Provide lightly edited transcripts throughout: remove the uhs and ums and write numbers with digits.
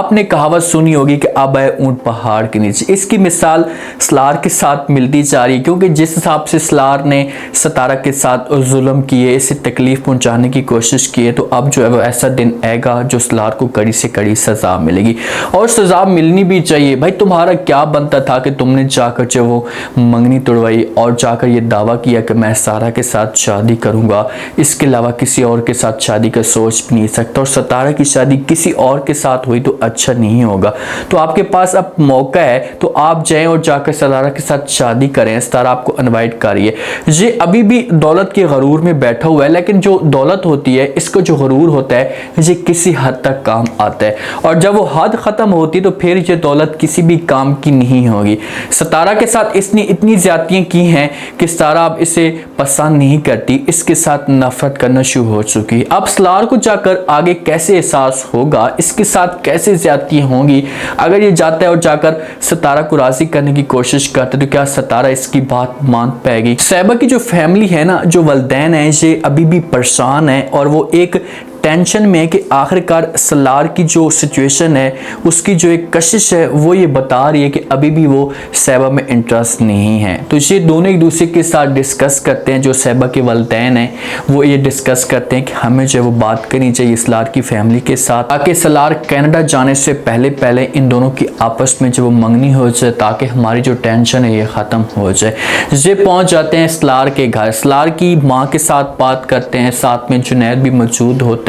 आपने कहावत सुनी होगी कि अब है ऊंट पहाड़ के नीचे। इसकी मिसाल सलार के साथ मिलती जा रही है, क्योंकि जिस हिसाब से सलार ने सितारा के साथ जुल्म किए, इसे तकलीफ पहुंचाने की कोशिश की है, तो अब जो है वो ऐसा दिन आएगा जो सलार को कड़ी से कड़ी सजा मिलेगी, और सजा मिलनी भी चाहिए। भाई तुम्हारा क्या बनता था कि तुमने जाकर जो वो मंगनी तोड़वाई और जाकर ये दावा किया कि मैं सितारा के साथ शादी करूंगा, इसके अलावा किसी और के साथ शादी का सोच भी नहीं सकता, और सितारा की शादी किसी और के साथ हुई तो अच्छा नहीं होगा। तो आपके पास अब मौका है, तो आप जाएं और जाकर सितारा के साथ शादी करें। सितारा आपको इनवाइट कर रही है। ये अभी भी दौलत के गरूर में बैठा हुआ है, लेकिन जो दौलत होती है, इसको जो गरूर होता है, ये किसी हद तक काम आता है, और जब वो हद खत्म होती है तो फिर ये दौलत किसी भी काम की नहीं होगी। सितारा के साथ इसने इतनी ज्यादतियां की हैं कि सितारा अब इसे पसंद नहीं करती, इसके साथ नफरत करना शुरू हो चुकी। अब सलार को जाकर आगे कैसे एहसास होगा, इसके साथ कैसे ज्यादतियां होंगी। अगर ये जाता है और जाकर सितारा को राजी करने की कोशिश करता है, तो क्या सितारा इसकी बात मान पाएगी। साहिबा की जो फैमिली है ना, जो वलदैन है, ये अभी भी परेशान है, और वो एक टेंशन में है कि आखिरकार सलार की जो सिचुएशन है, उसकी जो एक कशिश है, वो ये बता रही है कि अभी भी वो साहिबा में इंटरेस्ट नहीं है। तो ये दोनों एक दूसरे के साथ डिस्कस करते हैं। जो साहिबा के वालिदैन हैं वो ये डिस्कस करते हैं कि हमें जो वो बात करनी चाहिए सलार की फैमिली के साथ, ताकि सलार कनाडा जाने से पहले पहले इन दोनों की आपस में जो वो मंगनी हो जाए, ताकि हमारी जो टेंशन है ये ख़त्म हो जाए। ये पहुँच जाते हैं सलार के घर। सलार की माँ के साथ बात करते हैं, साथ में जुनैद भी मौजूद होता है।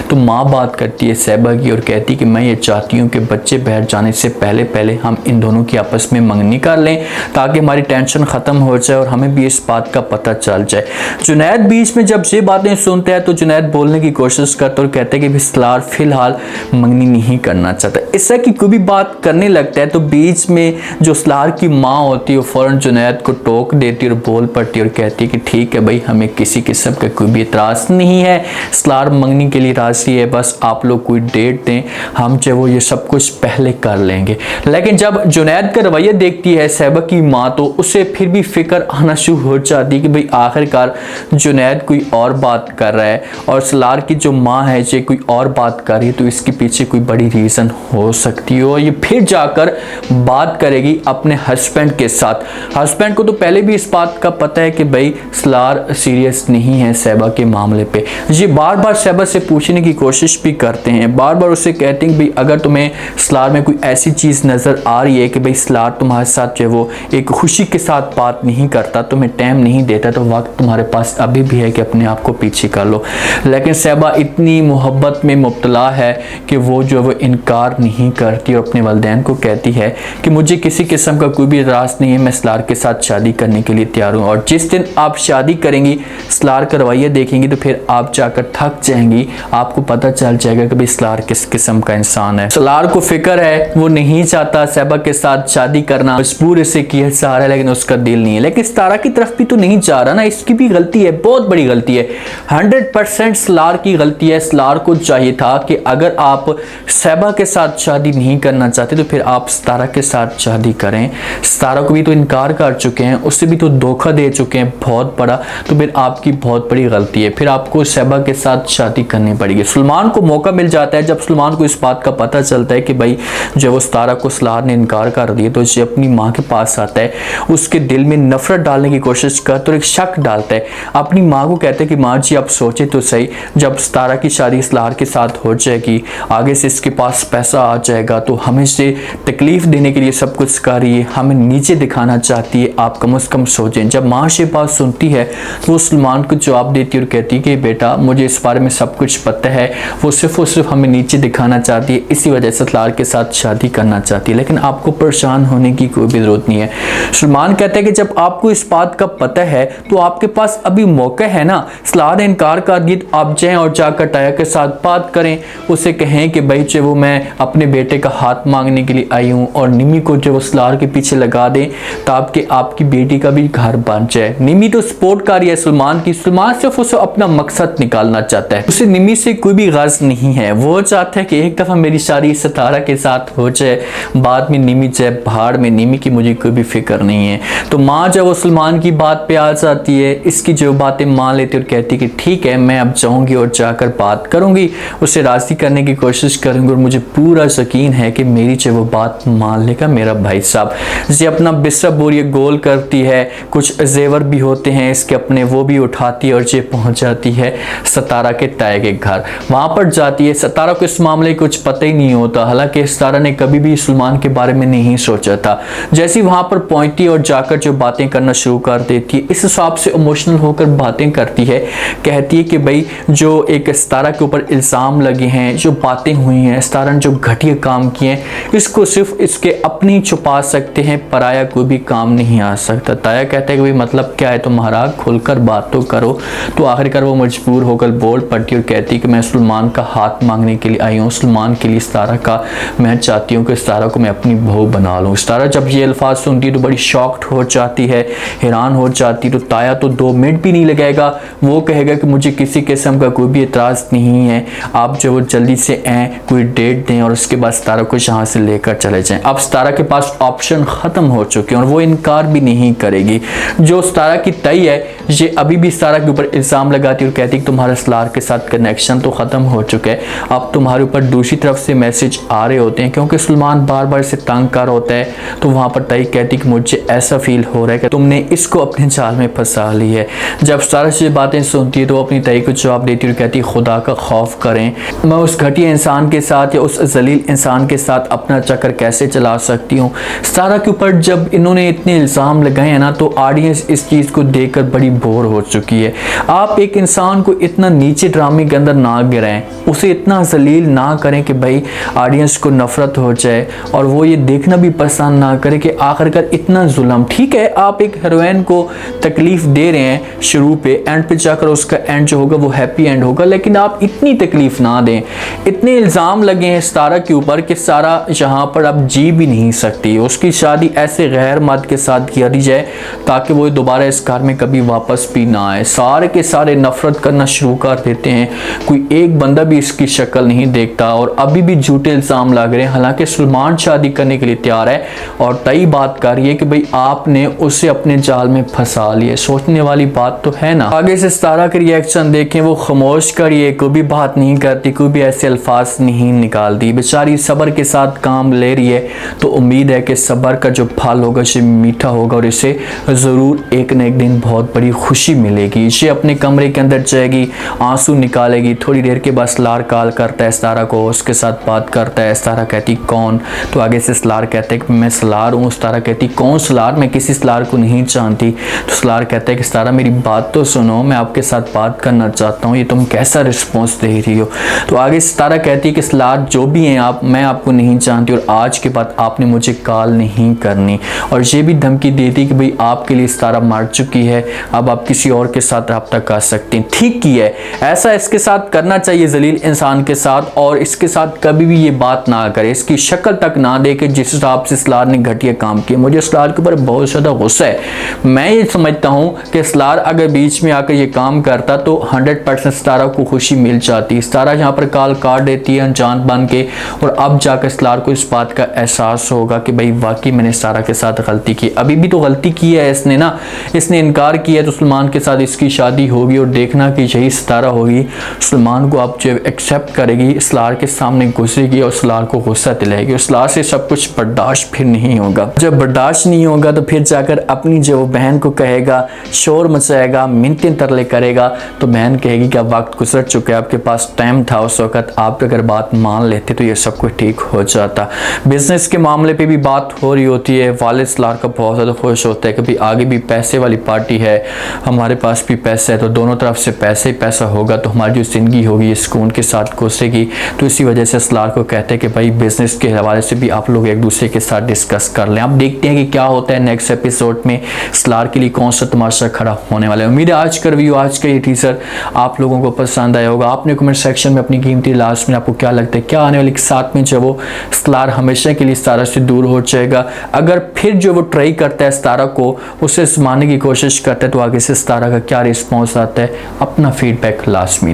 तो माँ बात करती है साहिबा की और कहती है कि मैं ये चाहती हूँ कि बच्चे बैठ जाने से पहले पहले हम इन दोनों की आपस में मंगनी कर लें, ताकि हमारी टेंशन ख़त्म हो जाए और हमें भी इस बात का पता चल जाए। जुनैद बीच में जब ये बातें सुनते हैं तो जुनैद बोलने की कोशिश करता है और कहते हैं कि सलार फिलहाल मंगनी नहीं करना चाहता। इससे कि कोई भी बात करने लगता है तो बीच में जो सलार की माँ होती है वो फ़ौरन जुनैद को टोक देती है और बोल पड़ती है और कहती है कि ठीक है भाई, हमें किसी किस्म का कोई भी एतराज़ नहीं है, सलार मंगनी के लिए राजी है, बस आप लोग कोई डेट दें, हम जो वो ये सब कुछ पहले कर लेंगे। लेकिन जब जुनैद का रवैया देखती है साहिबा की माँ, तो उसे फिर भी फिक्र आना शुरू हो जाती है कि भाई आखिरकार जुनैद कोई और बात कर रहा है, और सलार की जो माँ है ये कोई और बात कर रही है, तो इसके पीछे कोई बड़ी रीज़न हो सकती है। और ये फिर जाकर बात करेगी अपने हस्बैंड के साथ। हस्बैंड को तो पहले भी इस बात का पता है कि भाई सलार सीरियस नहीं है साहिबा के मामले पे। ये बार बार साहिबा से पूछने की कोशिश भी करते हैं, बार बार उससे कहते हैं कि भाई अगर तुम्हें सलार में कोई ऐसी चीज़ नज़र आ रही है कि भाई सलार तुम्हारे साथ जो वो एक खुशी के साथ बात नहीं करता, तुम्हें टाइम नहीं देता, तो वक्त तुम्हारे पास अभी भी है कि अपने आप को पीछे कर लो। लेकिन साहिबा इतनी मोहब्बत में मुब्तला है कि वो जो वो इनकार नहीं करती और अपने वालिदैन को कहती है कि मुझे किसी किस्म का कोई भी एतराज़ नहीं है, मैं सलार के साथ शादी करने के लिए तैयार हूँ, और जिस दिन आप शादी करेंगी, सलार का रवैया देखेंगी, तो फिर आप जाकर थक जाएंगी, आपको पता चल जाएगा कि भाई सलार किस किस्म का इंसान है। सलार को फिक्र है, वो नहीं चाहता साहिबा के साथ शादी करना, मजबूर इसे किया जा रहा है, लेकिन उसका दिल नहीं है। लेकिन सितारा की तरफ भी तो नहीं जा रहा ना, इसकी भी गलती है, बहुत बड़ी गलती है, 100% सलार की गलती है। सलार को चाहिए था कि अगर आप साहिबा के साथ शादी नहीं करना चाहते तो फिर आप सितारा के साथ शादी करें। सितारा को भी तो इनकार कर चुके हैं, उससे भी तो धोखा दे चुके हैं बहुत बड़ा, तो फिर आपकी बहुत बड़ी गलती है, फिर आपको साहिबा के साथ शादी करनी पड़ेगी। सलमान को मौका मिल जाता है, जब सलमान को इस बात का पता चलता है कि भाई जब वो सितारा को सलार ने इनकार कर दिया, तो ये अपनी माँ के पास आता है, उसके दिल में नफरत डालने की कोशिश करता है, एक शक डालता है, अपनी माँ को कहता है कि माँ जी आप सोचे तो सही, जब सितारा की शादी सलार के साथ हो जाएगी, आगे से इसके पास पैसा आ जाएगा, तो हमें से तकलीफ देने के लिए सब कुछ कर रही है, हमें नीचे दिखाना चाहती है, आप कम से कम सोचें। जब माँ से बात सुनती है तो वो सलमान को जवाब देती है और कहती है कि बेटा मुझे इस बारे में सब कुछ पता है, वो सिर्फ और सिर्फ हमें नीचे दिखाना चाहती है, इसी वजह से सलार के साथ शादी करना चाहती है, लेकिन आपको परेशान होने की कोई भी जरूरत नहीं है। सलमान कहता है कि जब आपको इस बात का पता है तो आपके पास अभी मौका है ना, सलार ने इनकार कर दिया, तो आप जाएं और जाकर टाया के साथ बात करें, उसे कहें कि भाई जो वो मैं अपने बेटे का हाथ मांगने के लिए आई हूँ, और निमी को जो वो सलार के पीछे लगा दें ताकि आपकी बेटी का भी घर बन जाए। निमी तो सपोर्ट कर रही है सलमान की, सलमान सिर्फ उसे अपना मकसद निकालना चाहता है, उसे उसे निमी से कोई भी गर्ज नहीं है। वो चाहता है कि एक दफ़ा मेरी शादी सितारा के साथ हो जाए, बाद में निमी चाहे पहाड़ में, निमी की मुझे कोई भी फिक्र नहीं है। तो माँ जब वो सलमान की बात पे आ जाती है, इसकी जो बातें मान लेती है और कहती है कि ठीक है मैं अब जाऊँगी और जाकर बात करूँगी, उसे राज़ी करने की कोशिश करूँगी और मुझे पूरा यकीन है कि मेरी जो वो बात मान लेगा मेरा भाई साहब। ये अपना बिस्तर बोरिए गोल करती है, कुछ जेवर भी होते हैं इसके अपने, वो भी उठाती है और ये पहुंच जाती है सितारा के ताए के घर। वहां पर जाती है। सितारा को इस मामले कुछ पता ही नहीं होता, हालांकि सितारा ने कभी भी सलमान के बारे में नहीं सोचा था। जैसे वहां पर पहुंचती है और जाकर जो बातें करना शुरू कर देती है, इस हिसाब से इमोशनल होकर बातें करती है। कहती है कि भाई जो एक सितारा के ऊपर इल्ज़ाम लगे हैं, जो बातें हुई हैं, सितारा ने जो घटिया काम किए हैं, इसको सिर्फ इसके अपने ही छुपा सकते हैं, पराया कोई भी काम नहीं आ सकता। ताया कहता है कि भाई मतलब क्या है तुम्हारा, खुलकर बात तो करो। तो आखिरकार वो मजबूर होकर बोल पड़ती और कहती कि मैं सलमान का हाथ मांगने के लिए आई हूँ, सलमान के लिए सितारा का, मैं चाहती हूँ कि सितारा को मैं अपनी बहू बना लूँ। सितारा जब ये अल्फाज सुनती है तो बड़ी शॉक्ड हो जाती है, हैरान हो जाती। तो ताया तो 2 मिनट भी नहीं लगेगा, वो कहेगा कि मुझे किसी किस्म का कोई भी एतराज़ नहीं है, आप जो वो जल्दी से आए, कोई डेट दें और उसके बाद सितारा को यहाँ से लेकर चले जाएं। अब सितारा के पास ऑप्शन ख़त्म हो चुके हैं और वो इनकार भी नहीं करेगी। जो सितारा की तय है, ये अभी भी सितारा के ऊपर इल्ज़ाम लगाती और कहती कि तुम्हारा सलार के साथ कनेक्शन तो ख़त्म हो चुका है, अब तुम्हारे ऊपर दूसरी तरफ से मैसेज आ रहे होते हैं, क्योंकि सलमान बार बार से तंग कर होता है। तो वहाँ पर तय कहती कि मुझे ऐसा फील हो रहा है कि तुमने इसको अपने जाल में फंसा ली है। जब सितारा से बातें सुनती है तो अपनी तय को जवाब देती और कहती खुदा का खौफ करें, मैं उस घटिया इंसान के साथ या उस जलील इंसान के साथ अपना चक्कर कैसे चला सकती हूँ। सितारा के ऊपर जब इन्होंने इतने इल्ज़ाम लगाए हैं ना, तो ऑडियंस इस चीज़ को देखकर बड़ी बोर हो चुकी है। आप एक इंसान को इतना नीचे ड्रामे के अंदर ना गिराएं, उसे इतना जलील ना करें कि भाई ऑडियंस को नफरत हो जाए और वो ये देखना भी पसंद ना करे कि आखिरकार इतना जुल्म। ठीक है आप एक हीरोइन को तकलीफ दे रहे हैं शुरू पे, एंड पे जाकर उसका एंड जो होगा वो हैप्पी एंड होगा, लेकिन आप इतनी तकलीफ ना दें। इतने इल्ज़ाम लगे हैं सितारा के ऊपर कि सारा यहाँ पर अब जी भी नहीं सकती। उसकी शादी ऐसे गैर मर्द के साथ किया दी जाए ताकि वो दोबारा इस घर में कभी वापस भी ना आए। सारे के सारे नफरत करना शुरू कर देते हैं, कोई एक बंदा भी इसकी शक्ल नहीं देखता और अभी भी झूठे इल्ज़ाम लग रहे हैं। हालांकि सलमान शादी करने के लिए तैयार है और तय बात कर रही है कि भाई आपने उसे अपने जाल में फंसा लिया। सोचने वाली बात तो है ना। आगे से सितारा के रिएक्शन देखें, वो खामोश करिए, कोई भी बात नहीं करती, कोई भी ऐसे अल्फाज नहीं निकालती। बेचारी सब्र के साथ काम ले रही है, तो उम्मीद है कि सब्र का जो फल होगा ये मीठा होगा और इसे ज़रूर एक न एक दिन बहुत बड़ी खुशी मिलेगी। ये अपने कमरे के अंदर जाएगी, आंसू निकालेगी। थोड़ी देर के बाद सलार कॉल करता है सितारा को, उसके साथ बात करता है। सितारा कहती कौन? तो आगे से सलार कहता है कि मैं सलार हूँ। सितारा कहती कौन सलार? मैं किसी सलार को नहीं जानती। तो सलार कहता है कि सितारा मेरी बात तो सुनो, मैं आपके साथ बात करना चाहता हूँ, ये तुम कैसा रिस्पॉन्स दे रही हो? तो आगे सितारा कहती है कि सलार जो भी हैं आप, मैं आपको नहीं जानती और आज के बाद आपने मुझे कॉल नहीं करनी। और ये भी धमकी देती कि भाई आपके लिए सितारा मर चुकी है, अब आप किसी और के साथ रब्ता कर सकते हैं। ठीक की है, ऐसा इसके साथ करना चाहिए जलील इंसान के साथ, और इसके साथ कभी भी ये बात ना करे, इसकी शक्ल तक ना देखे जिस हिसाब से सलार ने घटिया काम किया। मुझे सलार के ऊपर बहुत ज़्यादा गुस्सा है। मैं ये समझता हूँ कि सलार अगर बीच में आकर ये काम करता तो 100% सितारा को खुशी मिल जाती। सितारा यहाँ पर कॉल काट देती है अनजान बन के, और अब जाकर सलार को इस बात का एहसास होगा कि भाई वाकई मैंने सितारा के साथ गलती की। अभी भी तो गलती की है इसने ना, इसने इनकार किया तो सलमान के साथ इसकी शादी होगी और देखना कि यही सितारा होगी, सलमान को आप जो एक्सेप्ट करेगी, सलार के सामने घुसेगी और सलार को गुस्सा दिलाएगी और सलार से सब कुछ बर्दाश्त फिर नहीं होगा। जब बर्दाश्त नहीं होगा तो फिर जाकर अपनी जो बहन को कहेगा, शोर मचाएगा, मिन्नतें तरले करेगा। तो बहन कहेगी कि अब वक्त गुजर चुका है, आपके पास टाइम था उस वक्त, आप अगर बात मान लेते तो ये सब कुछ ठीक हो जाता। बिजनेस के मामले पे भी बात हो रही होती है। वालिद सलार का बहुत ज़्यादा खुश होता है कि भाई आगे भी पैसे वाली पार्टी है, हमारे पास भी पैसा है, तो दोनों तरफ से पैसे ही पैसा होगा, तो हमारी जो ज़िंदगी होगी ये सुकून के साथ गुजरेगी। तो इसी वजह से सलार को कहते हैं कि भाई बिजनेस के हवाले से भी आप लोग एक दूसरे के साथ डिस्कस कर लें। अब देखते हैं कि क्या होता है नेक्स्ट एपिसोड में, सलार के लिए कौन सा तमाशा खड़ा होने वाला है। उम्मीद है आज का रिव्यू, आज का ये टीजर आप लोगों को पसंद आया होगा। आपने कमेंट सेक्शन में अपनी कीमती लास्ट में आपको क्या लगता है, क्या आने वाले साथ में जो वो सलार हमेशा के लिए सितारा से दूर हो जाएगा? अगर फिर जो वो ट्राई करता है सितारा को, उसे मारने की कोशिश करता है, तो आगे से सितारा का क्या रिस्पॉन्स आता है? अपना फीडबैक लास्ट में